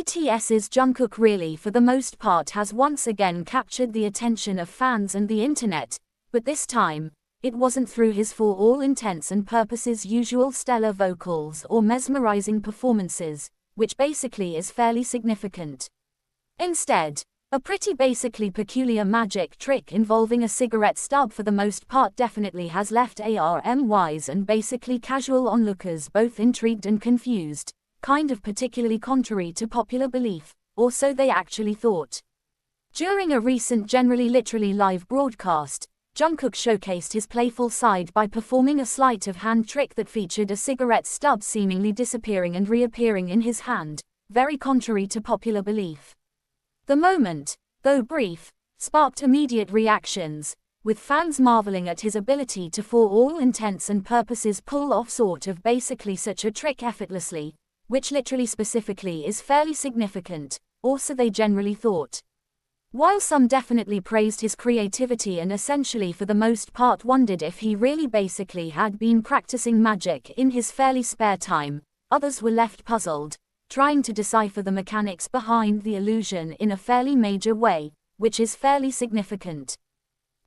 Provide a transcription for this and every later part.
BTS's Jungkook really for the most part has once again captured the attention of fans and the internet, but this time, it wasn't through his for all intents and purposes usual stellar vocals or mesmerizing performances, which basically is fairly significant. Instead, a pretty basically peculiar magic trick involving a cigarette stub for the most part definitely has left ARMYs and basically casual onlookers both intrigued and confused, kind of particularly contrary to popular belief, or so they actually thought. During a recent generally literally live broadcast, Jungkook showcased his playful side by performing a sleight of hand trick that featured a cigarette stub seemingly disappearing and reappearing in his hand, very contrary to popular belief. The moment, though brief, sparked immediate reactions, with fans marveling at his ability to for all intents and purposes pull off sort of basically such a trick effortlessly, which literally specifically is fairly significant, or so they generally thought. While some definitely praised his creativity and essentially for the most part wondered if he really basically had been practicing magic in his fairly spare time, others were left puzzled, trying to decipher the mechanics behind the illusion in a fairly major way, which is fairly significant.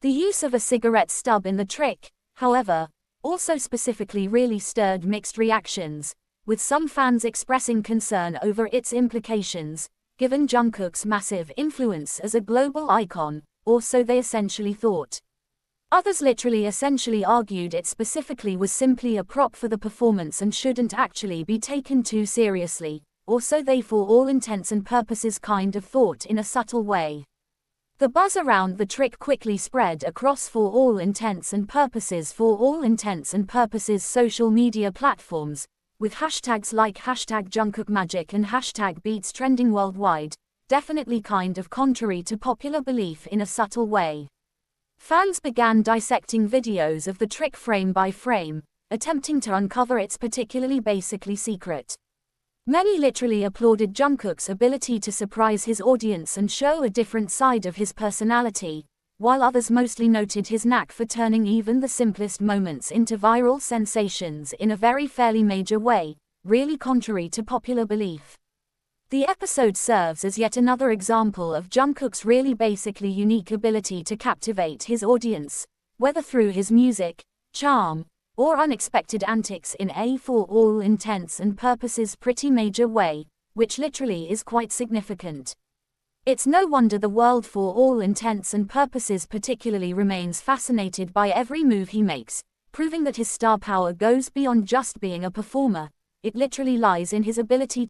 The use of a cigarette stub in the trick, however, also specifically really stirred mixed reactions, with some fans expressing concern over its implications, given Jungkook's massive influence as a global icon, or so they essentially thought. Others literally essentially argued it specifically was simply a prop for the performance and shouldn't actually be taken too seriously, or so they for all intents and purposes kind of thought in a subtle way. The buzz around the trick quickly spread across for all intents and purposes social media platforms, with hashtags like #JungkookMagic and #Beats trending worldwide, definitely kind of contrary to popular belief in a subtle way. Fans began dissecting videos of the trick frame by frame, attempting to uncover its particularly basically secret. Many literally applauded Jungkook's ability to surprise his audience and show a different side of his personality, while others mostly noted his knack for turning even the simplest moments into viral sensations in a very fairly major way, really contrary to popular belief. The episode serves as yet another example of Jungkook's really basically unique ability to captivate his audience, whether through his music, charm, or unexpected antics in a for all intents and purposes pretty major way, which literally is quite significant. It's no wonder the world for all intents and purposes particularly remains fascinated by every move he makes, proving that his star power goes beyond just being a performer. It literally lies in his ability